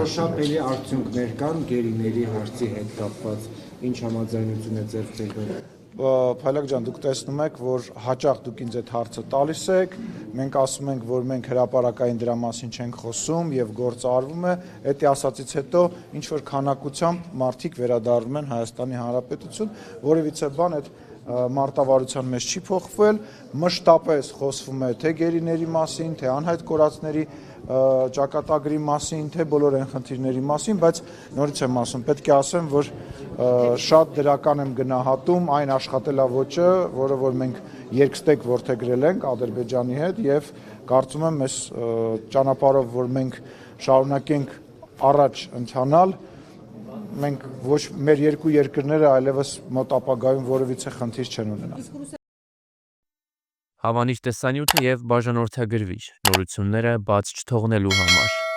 որոշապելի արդյունքներ կան գերիների հարցի հետ կապված, ինչ համաձայնություն է ձեռք բերվել։ Փայլակ ջան, դուք տեսնում եք, որ հաճախ դուք ինձ այդ հարցը տալիս եք, մենք ասում ենք, որ մենք հրապարակային դրա մասին չենք խոսում եւ գործը արվում է, դա ասածից հետո ինչ որ քանակությամբ մարդիկ վերադառնում են Հայաստանի Հանրապետություն, որևիցե բան այդ մարտավարության մեջ չի փոխվել, մշտապես խոսվում է թե գերիների մասին, թե անհայտ կորածների ճակատագրի մասին, թե բոլոր այն խնդիրների մասին, բայց նորից եմ ասում, պետք է ասեմ, որ շատ դրական եմ գնահատում այն աշխատելավոճը, որը որ մենք երկստեք որդեգրել ենք Ադրբեջանի հետ եւ կարծում եմ այս ճանապարհով, որ մենք շարունակենք առաջ ընթանալ, մենք ոչ մեր երկու երկրները այլևս մոտ ապագայում որևիցե խնդիր չեն ունենա։ Հավանիչ տեսանյութը եւ բաժանորդագրվիչ նորությունները բաց չթողնելու համար։